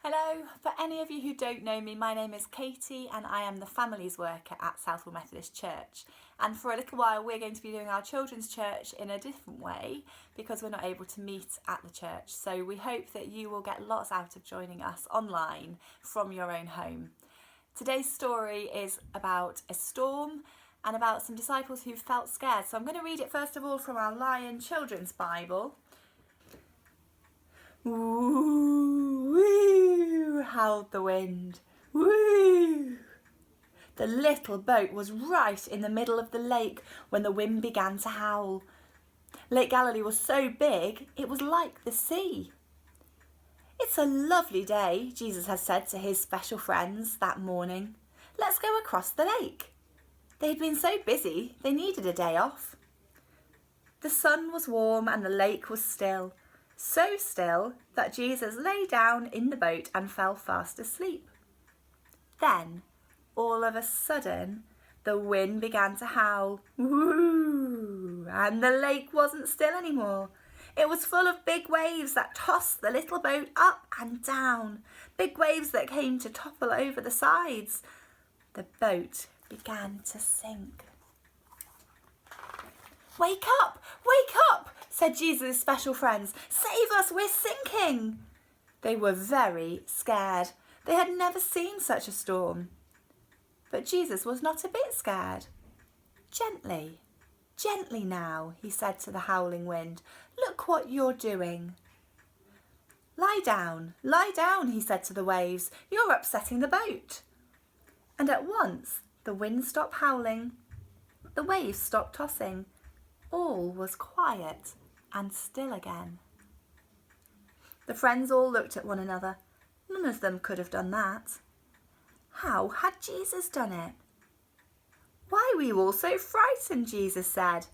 Hello, for any of you who don't know me, my name is Katie and I am the families worker at Southwell Methodist Church. And for a little while we're going to be doing our children's church in a different way because we're not able to meet at the church. So we hope that you will get lots out of joining us online from your own home. Today's story is about a storm and about some disciples who felt scared. So I'm going to read it first of all from our Lion Children's Bible. Woo, woo, howled the wind. Woo! The little boat was right in the middle of the lake when the wind began to howl. Lake Galilee was so big, it was like the sea. It's a lovely day, Jesus had said to his special friends that morning. Let's go across the lake. They had been so busy, they needed a day off. The sun was warm and the lake was still. So still that Jesus lay down in the boat and fell fast asleep. Then, all of a sudden, the wind began to howl, woo, and the lake wasn't still anymore. It was full of big waves that tossed the little boat up and down, big waves that came to topple over the sides. The boat began to sink. Wake up! Wake up! Said Jesus' special friends. Save us, we're sinking! They were very scared. They had never seen such a storm. But Jesus was not a bit scared. Gently, gently now, he said to the howling wind. Look what you're doing. Lie down, he said to the waves. You're upsetting the boat. And at once, the wind stopped howling. The waves stopped tossing. All was quiet and still again. The friends all looked at one another. None of them could have done that. How had Jesus done it? Why were you all so frightened, Jesus said,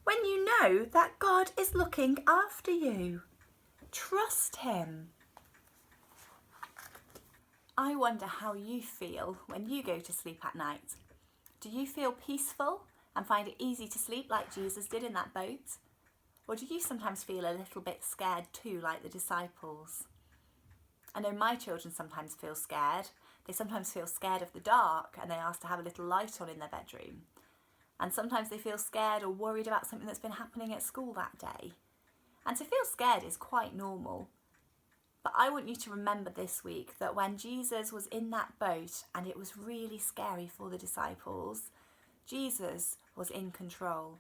when you know that God is looking after you? Trust him. I wonder how you feel when you go to sleep at night. Do you feel peaceful and find it easy to sleep like Jesus did in that boat? Or do you sometimes feel a little bit scared too, like the disciples? I know my children sometimes feel scared. They sometimes feel scared of the dark and they ask to have a little light on in their bedroom. And sometimes they feel scared or worried about something that's been happening at school that day. And to feel scared is quite normal. But I want you to remember this week that when Jesus was in that boat and it was really scary for the disciples, Jesus was in control.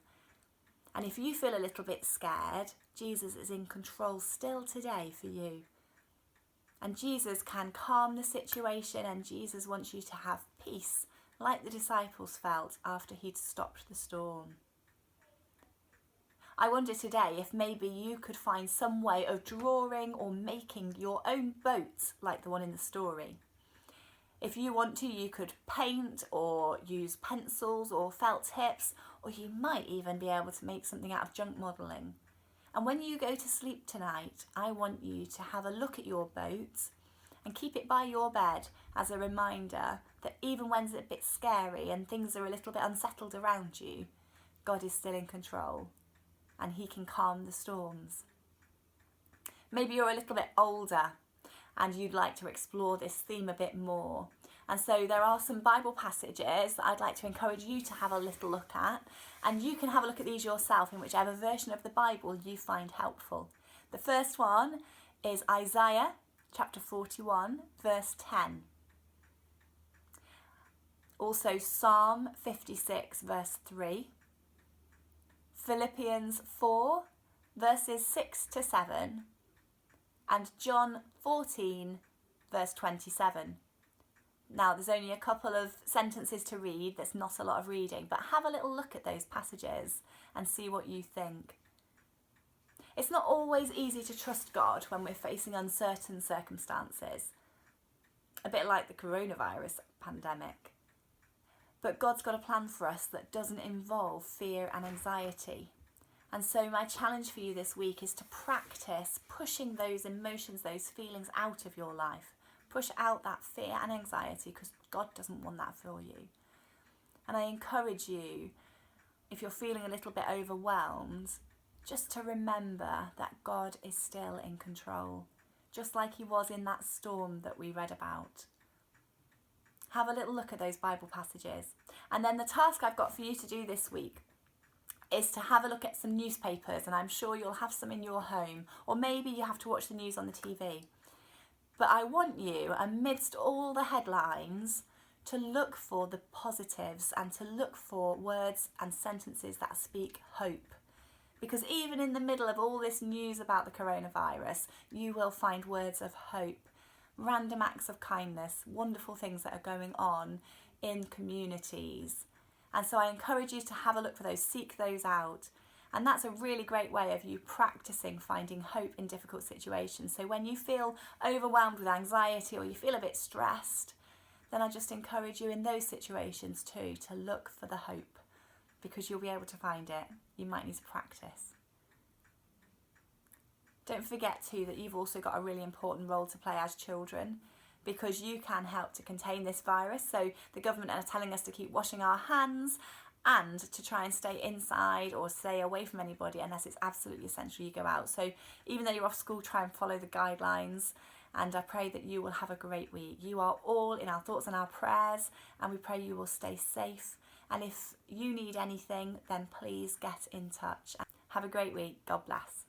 And if you feel a little bit scared, Jesus is in control still today for you. And Jesus can calm the situation, and Jesus wants you to have peace like the disciples felt after he'd stopped the storm. I wonder today if maybe you could find some way of drawing or making your own boat like the one in the story. If you want to, you could paint or use pencils or felt tips, or you might even be able to make something out of junk modelling. And when you go to sleep tonight, I want you to have a look at your boat and keep it by your bed as a reminder that even when it's a bit scary and things are a little bit unsettled around you, God is still in control and he can calm the storms. Maybe you're a little bit older and you'd like to explore this theme a bit more. And so there are some Bible passages that I'd like to encourage you to have a little look at, and you can have a look at these yourself in whichever version of the Bible you find helpful. The first one is Isaiah chapter 41 verse 10. Also Psalm 56 verse 3. Philippians 4 verses 6 to 7. And John 14 verse 27. Now there's only a couple of sentences to read, there's not a lot of reading, but have a little look at those passages and see what you think. It's not always easy to trust God when we're facing uncertain circumstances, a bit like the coronavirus pandemic. But God's got a plan for us that doesn't involve fear and anxiety. And so my challenge for you this week is to practice pushing those emotions, those feelings out of your life. Push out that fear and anxiety because God doesn't want that for you. And I encourage you, if you're feeling a little bit overwhelmed, just to remember that God is still in control. just like he was in that storm that we read about. Have a little look at those Bible passages. And then the task I've got for you to do this week is to have a look at some newspapers, and I'm sure you'll have some in your home, or maybe you have to watch the news on the TV. But I want you, amidst all the headlines, to look for the positives and to look for words and sentences that speak hope. Because even in the middle of all this news about the coronavirus, you will find words of hope, random acts of kindness, wonderful things that are going on in communities. And so I encourage you to have a look for those, seek those out. And that's a really great way of you practicing finding hope in difficult situations. So when you feel overwhelmed with anxiety or you feel a bit stressed, then I just encourage you in those situations too to look for the hope, because you'll be able to find it. You might need to practice. Don't forget too that you've also got a really important role to play as children, because you can help to contain this virus. So the government are telling us to keep washing our hands and to try and stay inside or stay away from anybody unless it's absolutely essential you go out. So even though you're off school, try and follow the guidelines, and I pray that you will have a great week. You are all in our thoughts and our prayers, and we pray you will stay safe. And if you need anything, then please get in touch. Have a great week. God bless.